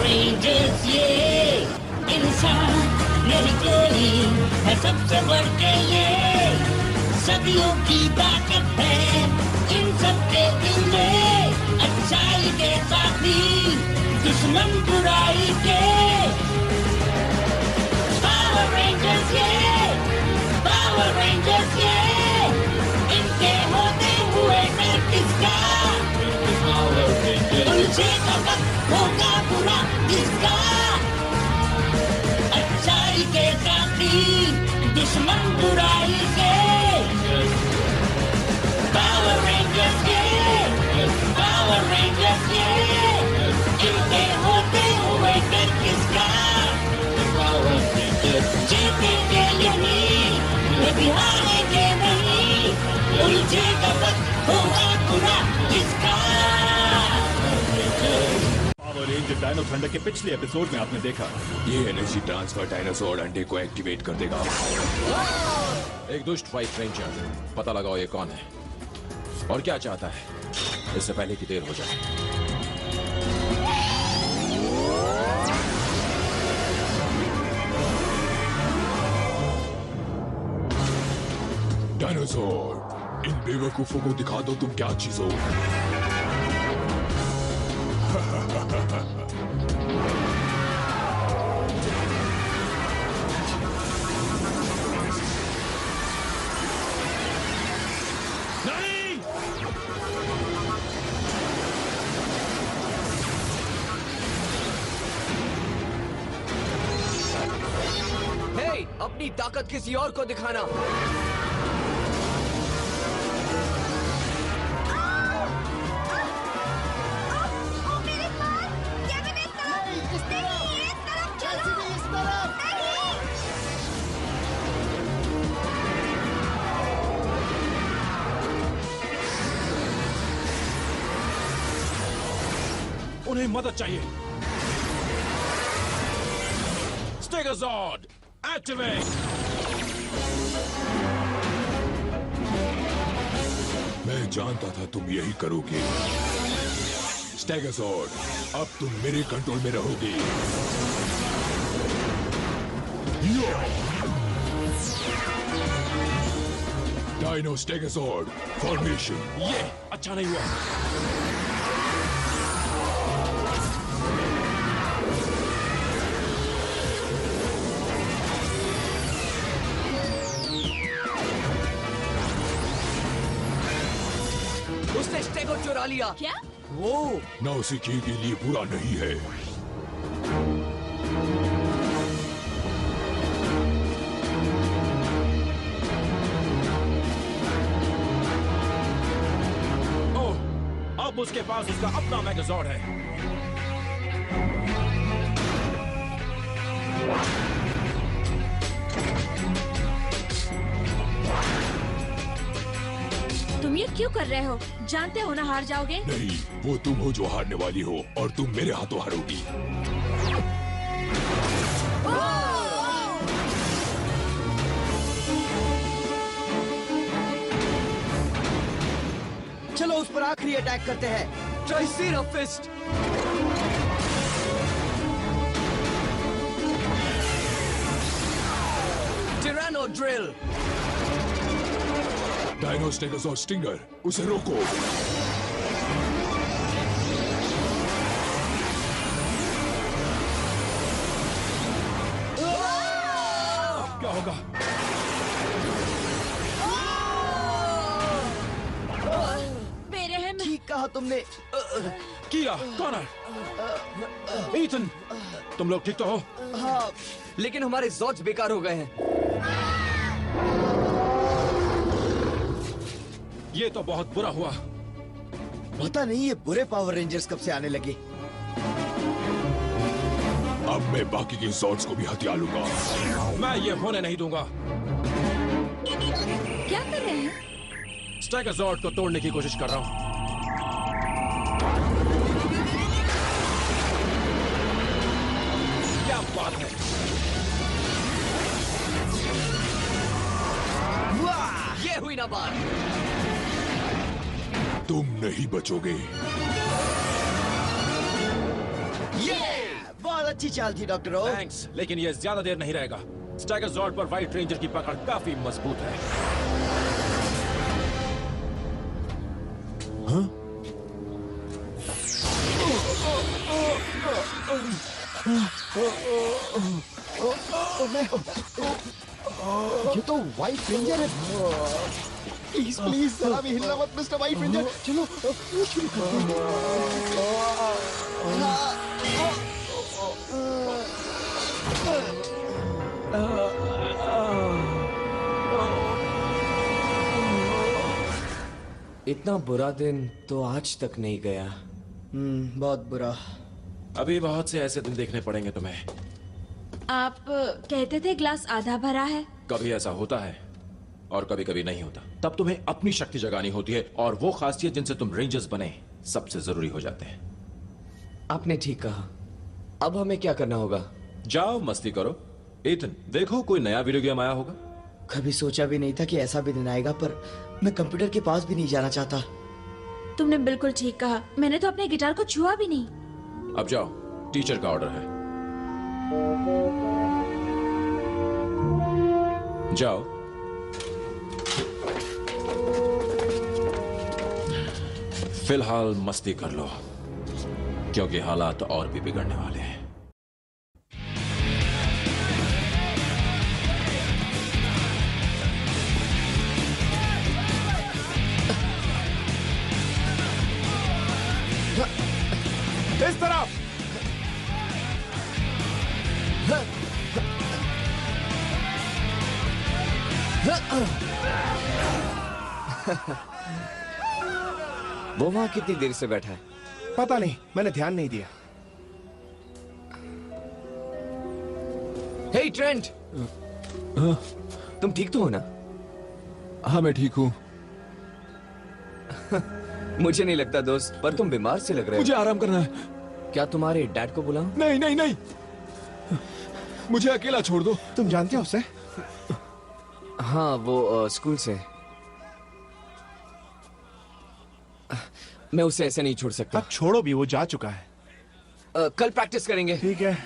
Rangers ये इंसान नहीं कोई है सबसे बढ़ के ये सदियों की ताकत है इन सबके दिल में अच्छाई के साथी दुश्मन बुराई के पावर रेंजर्स ये इनके होते हुए डर किसका उलझेगा वक्त होगा बुरा किसका अच्छाई के साथी दुश्मन बुराई के पावर रेंजर्स ये इनके होते हुए डर किसका जीतेंगे यही कभी हारेंगे नहीं उलझेगा वक्त होगा बुरा किसका। पावर रेंजर डायनो थंडर के पिछले एपिसोड में आपने देखा ये एनर्जी ट्रांसफर डायनासोर अंडे को एक्टिवेट कर देगा। एक दुष्ट वाइट रेंजर, पता लगाओ ये कौन है और क्या चाहता है, इससे पहले कि देर हो जाए। डायनासोर, इन बेवकूफों को दिखा दो तुम क्या चीज हो। नहीं! हे, अपनी ताकत किसी और को दिखाना। उन्हें मदद चाहिए। स्टेगोज़ॉर्ड एक्टिवेट। मैं जानता था तुम यही करोगे। स्टेगोज़ॉर्ड, अब तुम मेरे कंट्रोल में रहोगे। Dino Stegozord formation. ये अच्छा नहीं हुआ। उसने स्टेगो चुरा लिया। क्या? वो नौसिखिए के लिए बुरा नहीं है। ओह, अब उसके पास उसका अपना मेगाज़ॉर्ड है। तुम ये क्यों कर रहे हो? जानते हो ना हार जाओगे। नहीं, वो तुम हो जो हारने वाली हो और तुम मेरे हाथों हारोगी। चलो उस पर आखिरी अटैक करते हैं। ट्राइसेरा फिस्ट। टिरानो ड्रिल। डायनो स्टेगोज़ॉर्ड स्टिंगर, उसे रोको। क्या होगा? बेरहम। ठीक कहा तुमने। किया, कॉनर, ईथन, तुम लोग ठीक तो हो? हाँ, लेकिन हमारे ज़ॉर्ड्स बेकार हो गए हैं। ये तो बहुत बुरा हुआ। पता नहीं ये बुरे पावर रेंजर्स कब से आने लगे। अब मैं बाकी के ज़ॉर्ड्स को भी हथिया लूंगा। मैं ये होने नहीं दूंगा। क्या कर रहे हैं? स्टेगोज़ॉर्ड को तोड़ने की कोशिश कर रहा हूं। क्या बात है? वाह, ये हुई ना बात। तुम नहीं बचोगे। ये बहुत अच्छी चाल थी डॉक्टर ओ। थैंक्स, लेकिन ये ज्यादा देर नहीं रहेगा। स्टैगरजॉर्ड पर व्हाइट रेंजर की पकड़ काफी मजबूत है। हाँ? ये तो व्हाइट रेंजर है। प्लीज प्लीज जरा भी हिलना मत मिस्टर व्हाइट रेंजर। चलो शुरू करते इतना बुरा दिन तो आज तक नहीं गया। बहुत बुरा। अभी बहुत से ऐसे दिन देखने पड़ेंगे तुम्हें। आप कहते थे ग्लास आधा भरा है। कभी ऐसा होता है और कभी कभी नहीं होता। तब तुम्हें अपनी शक्ति जगानी होती है और वो खासियत जिनसे तुम रेंजर्स बने सबसे जरूरी हो जाते हैं। आपने ठीक कहा। अब हमें क्या करना होगा? जाओ मस्ती करो। एथन, देखो कोई नया वीडियो गेम आया होगा। कभी सोचा भी नहीं था कि ऐसा भी दिन आएगा, पर मैं कंप्यूटर के पास भी नहीं जाना चाहता। तुमने बिल्कुल ठीक कहा। मैंने तो अपने गिटार को छुआ भी नहीं। अब जाओ, टीचर का ऑर्डर है। जाओ। फिलहाल मस्ती कर लो, क्योंकि हालात और भी बिगड़ने वाले हैं। इस तरफ। वो वहां कितनी देर से बैठा है? पता नहीं, मैंने ध्यान नहीं दिया। हे ट्रेंट, तुम ठीक तो हो ना? हाँ मैं ठीक हूँ। मुझे नहीं लगता दोस्त, पर तुम बीमार से लग रहे हो। मुझे आराम करना है। क्या तुम्हारे डैड को बुलाऊं? नहीं नहीं नहीं, मुझे अकेला छोड़ दो। तुम जानते हो उसे? हाँ, वो स्कूल से। मैं उसे ऐसे नहीं छोड़ सकता। अब छोड़ो भी, वो जा चुका है। कल प्रैक्टिस करेंगे। ठीक है।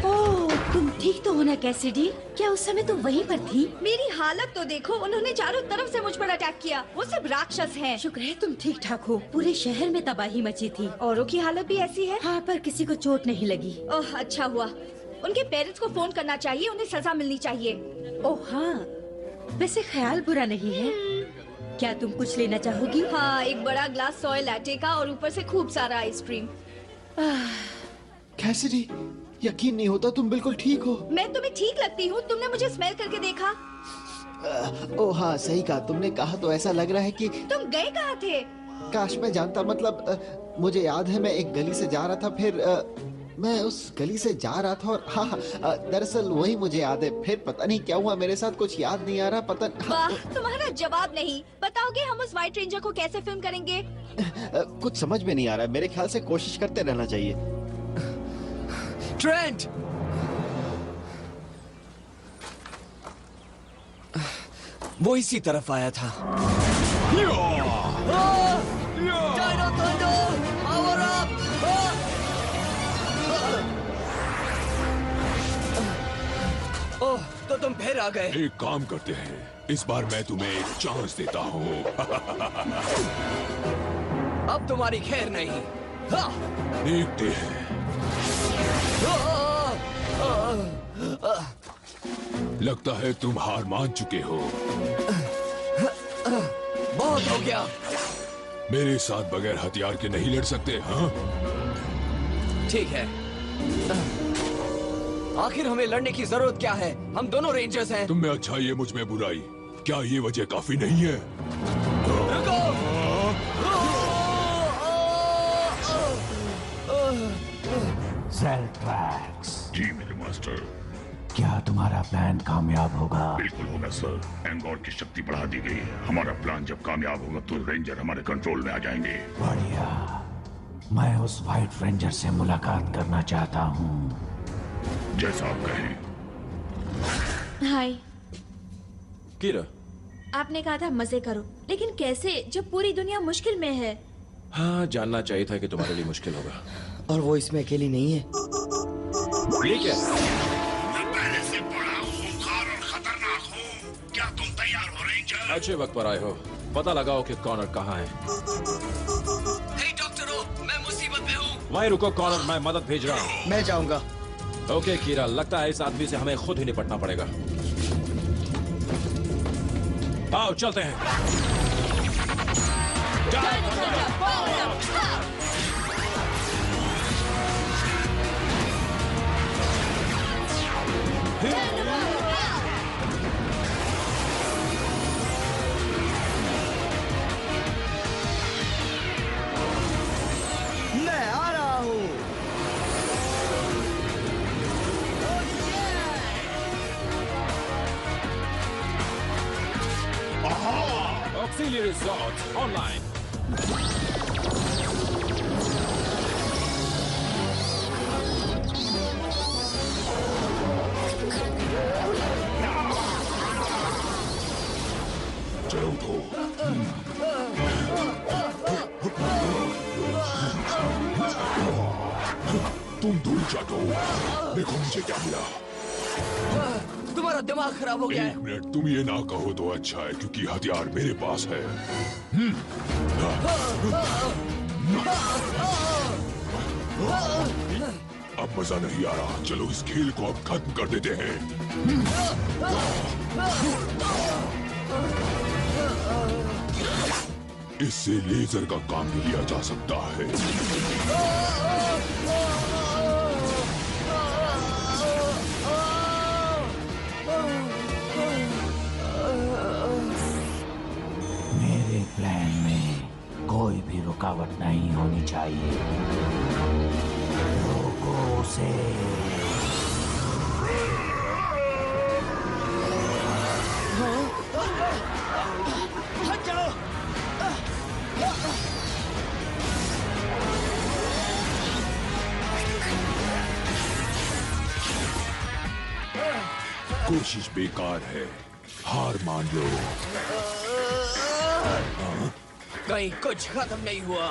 ओह, तुम ठीक तो हो ना कैसिडी? क्या उस समय तुम वहीं पर थी? मेरी हालत तो देखो, उन्होंने चारों तरफ से मुझ पर अटैक किया। वो सब राक्षस हैं। शुक्र है तुम ठीक ठाक हो। पूरे शहर में तबाही मची थी। औरों की हालत भी ऐसी है? हाँ, पर किसी को चोट नहीं लगी। ओह, अच्छा हुआ। उनके पेरेंट्स को फोन करना चाहिए, उन्हें सजा मिलनी चाहिए। ओह हाँ, वैसे ख्याल बुरा नहीं है। क्या तुम कुछ लेना चाहोगी? हाँ, एक बड़ा ग्लास सोय लैटे का और ऊपर से खूब सारा आइसक्रीम। कैसिडी, यकीन नहीं होता तुम बिल्कुल ठीक हो। मैं तुम्हें ठीक लगती हूँ? तुमने मुझे स्मेल करके देखा? ओह हाँ, सही कहा तुमने। कहा तो ऐसा लग रहा है कि तुम गए कहाँ थे? काश मैं जानता। मतलब मुझे याद है मैं एक गली से जा रहा था, फिर मैं उस गली से जा रहा था और हाँ, दरअसल वही मुझे याद है। फिर पता नहीं क्या हुआ मेरे साथ, कुछ याद नहीं आ रहा। पता वाह, तुम्हारा जवाब नहीं। बताओगे हम उस व्हाइट रेंजर को कैसे फिल्म करेंगे? कुछ समझ में नहीं आ रहा है। मेरे ख्याल से कोशिश करते रहना चाहिए। ट्रेंट, वो इसी तरफ आया था। Dino thunder, power up! Oh, तो तुम फिर आ गए। एक काम करते हैं, इस बार मैं तुम्हें एक चांस देता हूँ। अब तुम्हारी खैर नहीं। हाँ। देखते हैं। लगता है तुम हार मान चुके हो। बहुत हो गया। मेरे साथ बगैर हथियार के नहीं लड़ सकते, हाँ? ठीक है। आखिर हमें लड़ने की जरूरत क्या है? हम दोनों रेंजर्स हैं। तुम में अच्छाई है, मुझ में बुराई। क्या ये वजह काफी नहीं है? रुको! Cell tracks. जी मेरे मास्टर। क्या तुम्हारा प्लान कामयाब होगा? बिल्कुल होगा सर। एंगोर की शक्ति बढ़ा दी गई है। हमारा प्लान जब कामयाब होगा तो रेंजर हमारे कंट्रोल में आ जाएंगे। बढ़िया। मैं उस व्हाइट रेंजर से मुलाकात करना चाहता हूँ। जैसा आप कहें। हाय। कीरा, आपने कहा था मजे करो, लेकिन कैसे जब पूरी दुनिया मुश्किल में है? हाँ, जानना चाहिए था कि तुम्हारे लिए मुश्किल होगा। और वो इसमें अकेली नहीं है। ठीक है। मैं पहले से बड़ा खूंखार और खतरनाक हूँ। क्या तुम तैयार हो रेंजर? अच्छे वक्त पर आए हो। पता लगाओ कि कॉनर कहाँ है। डॉक्टर, मैं मुसीबत में हूँ। वहीं रुको कॉनर, मैं मदद भेज रहा हूँ। मैं जाऊंगा। ओके कीरा, लगता है इस आदमी से हमें खुद ही निपटना पड़ेगा। आओ चलते हैं। मैं आ रहा हूँ। Auxiliary Resort Online. चलो उठो। तुम दूर जाओ। देखो मुझे क्या मिला। तुम्हारा दिमाग खराब हो गया है। एक मिनट, तुम ये ना कहो तो अच्छा है, क्योंकि हथियार मेरे पास है। अब मजा नहीं आ रहा। चलो इस खेल को अब खत्म कर देते हैं। इससे लेजर का काम भी लिया जा सकता है। मेरे प्लान में कोई भी रुकावट नहीं होनी चाहिए। रोको उसे। हट जाओ। कोशिश बेकार है। हार मान लो। कहीं कुछ खत्म नहीं हुआ।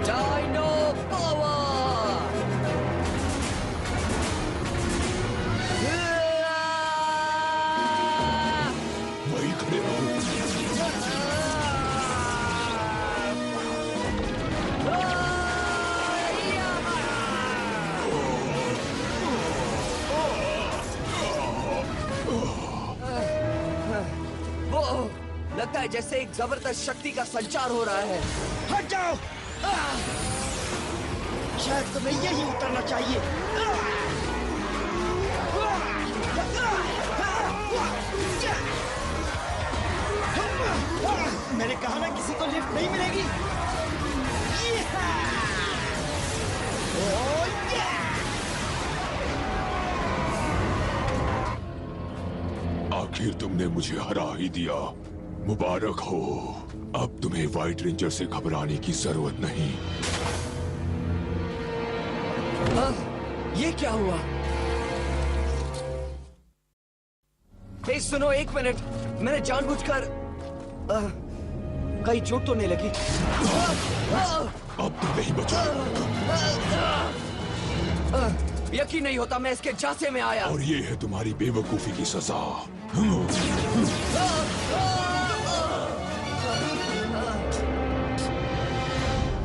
Dino power. वही खड़े रहो। लगता है जैसे एक जबरदस्त शक्ति का संचार हो रहा है। हट जाओ। शायद तुम्हें यही उतरना चाहिए। मैंने कहा ना किसी को लिफ्ट नहीं मिलेगी। आखिर तुमने मुझे हरा ही दिया। मुबारक हो। अब तुम्हें व्हाइट रेंजर से घबराने की जरूरत नहीं। ये क्या हुआ? ए, सुनो एक मिनट। मैंने जानबूझकर कहीं चोट तो नहीं लगी? अब तुम नहीं बचोगे। यकीन नहीं होता मैं इसके झांसे में आया। और ये है तुम्हारी बेवकूफी की सजा।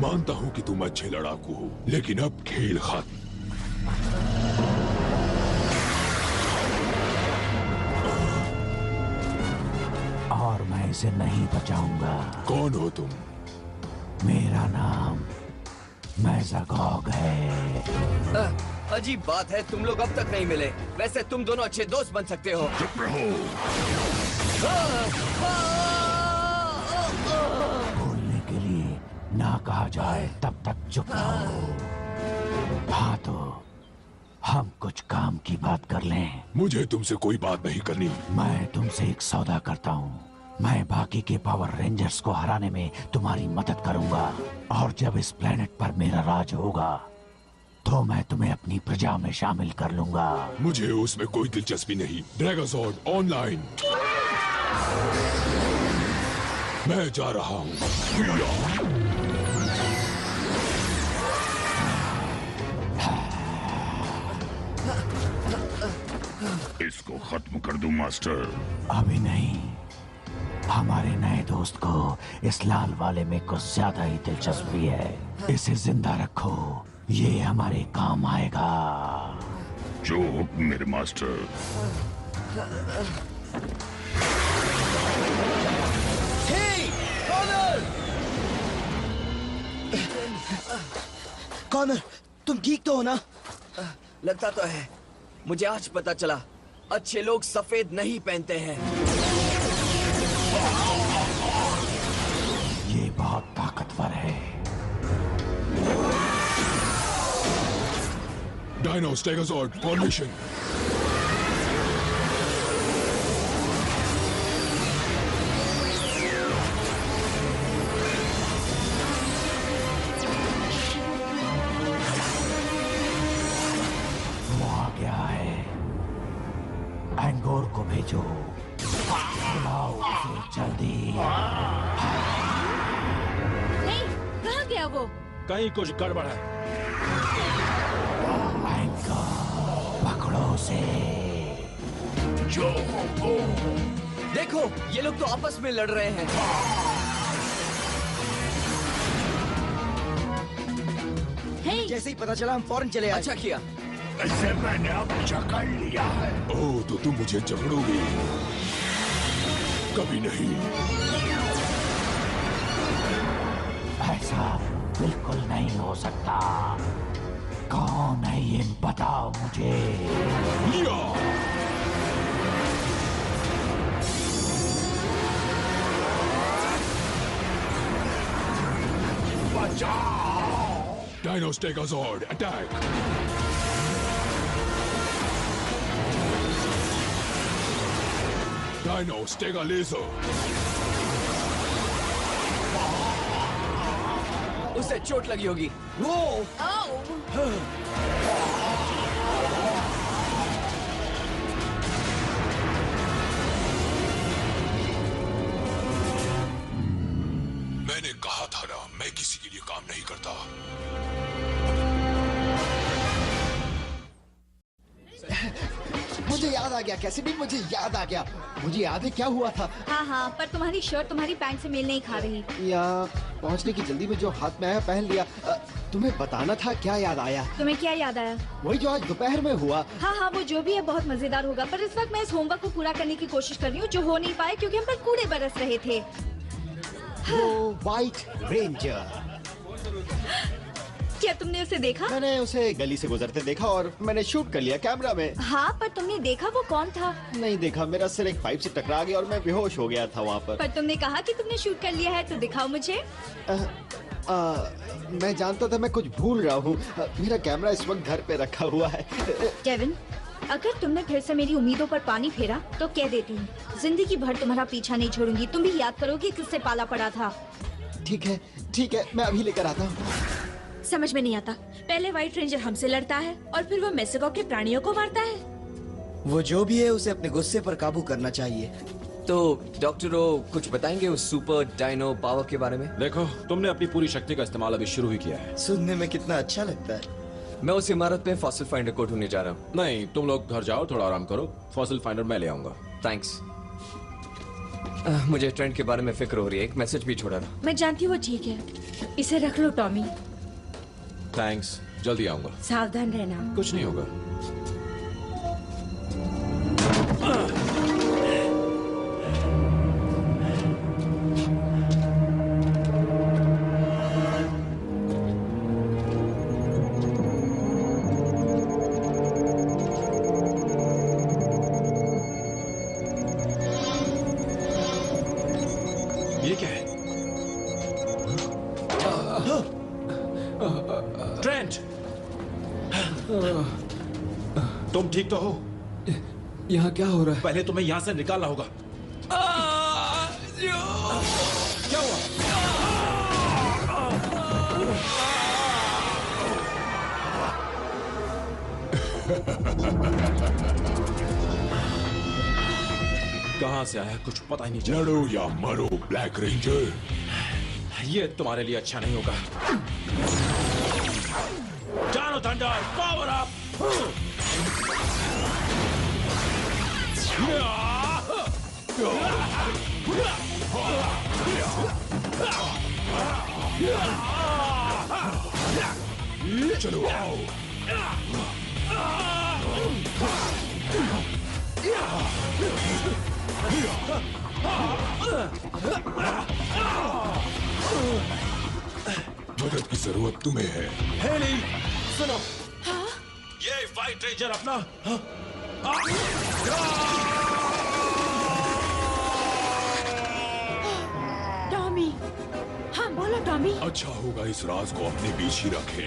मानता हूं कि तुम अच्छे लड़ाकू हो, लेकिन अब खेल खत्म। और मैं इसे नहीं बचाऊंगा। कौन हो तुम? मेरा नाम मैज़ागॉग है। अजीब बात है, तुम लोग अब तक नहीं मिले। वैसे तुम दोनों अच्छे दोस्त बन सकते हो। चुप रहो। बोलने के लिए ना कहा जाए तब तक चुप रहो। हाँ तो हम कुछ काम की बात कर लें। मुझे तुमसे कोई बात नहीं करनी। मैं तुमसे एक सौदा करता हूँ। मैं बाकी के पावर रेंजर्स को हराने में तुम्हारी मदद करूंगा, और जब इस प्लेनेट पर मेरा राज होगा तो मैं तुम्हें अपनी प्रजा में शामिल कर लूंगा। मुझे उसमें कोई दिलचस्पी नहीं। ड्रैगोसॉर्ड ऑनलाइन। मैं जा रहा हूँ। इसको खत्म कर दूं मास्टर। अभी नहीं। हमारे नए दोस्त को इस लाल वाले में कुछ ज्यादा ही दिलचस्पी है। इसे जिंदा रखो, ये हमारे काम आएगा। जो हुक्म मेरे मास्टर। कॉनर, तुम ठीक तो हो ना? लगता तो है। मुझे आज पता चला, अच्छे लोग सफेद नहीं पहनते हैं। ये बहुत ताकतवर है। Dino Stegozord formation. एंगोर को भेजो, बुलाओ उसे जल्दी। नहीं, कहाँ गया वो? कहीं कुछ गड़बड़ है। एंगोर, पकड़ो उसे। देखो, ये लोग तो आपस में लड़ रहे हैं। जैसे ही पता चला हम फौरन चले आए। अच्छा किया। इसे मैंने अब जकड़ लिया है। ओह, तो तुम मुझे जकड़ोगे? कभी नहीं। ऐसा बिल्कुल नहीं हो सकता। कौन है ये, बताओ मुझे। Dino Stegosaurus, attack! Dino Stega Laser! उसे चोट लगी होगी। वो मैंने कहा था ना, मैं किसी के लिए काम नहीं करता। मुझे याद आ गया, कैसिडी, मुझे याद आ गया। मुझे याद है क्या हुआ था। हाँ हाँ, पर तुम्हारी शर्ट तुम्हारी पैंट से मेल नहीं खा रही। या पहुंचने की जल्दी में जो हाथ में आया पहन लिया। तुम्हें बताना था, क्या याद आया? तुम्हें क्या याद आया? वही जो आज दोपहर में हुआ। हाँ हाँ, वो जो भी है बहुत मजेदार होगा, पर इस वक्त मैं इस होमवर्क को पूरा करने की कोशिश कर रही हूँ जो हो नहीं पाए क्योंकि हम पर कूड़े बरस रहे थे। वो व्हाइट रेंजर। क्या तुमने उसे देखा? मैंने उसे गली से गुजरते देखा और मैंने शूट कर लिया कैमरा में। हाँ, पर तुमने देखा वो कौन था? नहीं देखा, मेरा सिर एक पाइप से टकरा गया और मैं बेहोश हो गया था वहाँ पर तुमने कहा कि तुमने शूट कर लिया है, तो दिखाओ मुझे। मैं जानता था मैं कुछ भूल रहा हूँ। मेरा कैमरा इस वक्त घर पे रखा हुआ है। केविन, अगर तुमने फिर से मेरी उम्मीदों पर पानी फेरा तो कह देती हूँ, जिंदगी भर तुम्हारा पीछा नहीं छोड़ूंगी। तुम भी याद करोगे किससे पाला पड़ा था। ठीक है, मैं अभी लेकर आता हूँ। समझ में नहीं आता, पहले व्हाइट रेंजर हमसे लड़ता है और फिर वो मेक्सिको के प्राणियों को मारता है। वो जो भी है उसे अपने गुस्से पर काबू करना चाहिए। तो डॉक्टरो कुछ बताएंगे उस सुपर डायनो पावर के बारे में? देखो, तुमने अपनी पूरी शक्ति का इस्तेमाल अभी शुरू ही किया है। सुनने में कितना अच्छा लगता है। मैं उस इमारत में फॉसिल फाइंडर को ढूंढने जा रहा हूँ। नहीं, तुम लोग घर जाओ, थोड़ा आराम करो। फॉसिल फाइंडर मैं ले आऊंगा। थैंक्स। मुझे ट्रेंड के बारे में फिक्र हो रही है। एक मैसेज भी छोड़ा था। मैं जानती हूँ वो ठीक है, इसे रख लो टॉमी। थैंक्स, जल्दी आऊंगा। सावधान रहना। कुछ नहीं होगा। ये क्या है? ट्रेंट, तुम ठीक तो हो? यहाँ क्या हो रहा है? पहले तुम्हें यहाँ से निकालना होगा। क्या हुआ? कहाँ से आया कुछ पता ही नहीं चला। लड़ो या मरो ब्लैक रेंजर। ये तुम्हारे लिए अच्छा नहीं होगा। जानो थंडर, पावर अप। चलो आओ। मदद की जरूरत तुम्हें है। हेली, सुनो। हाँ? ये वाइट रेंजर अपना टॉमी। हाँ बोलो टॉमी। अच्छा होगा इस राज को अपने बीच ही रखे।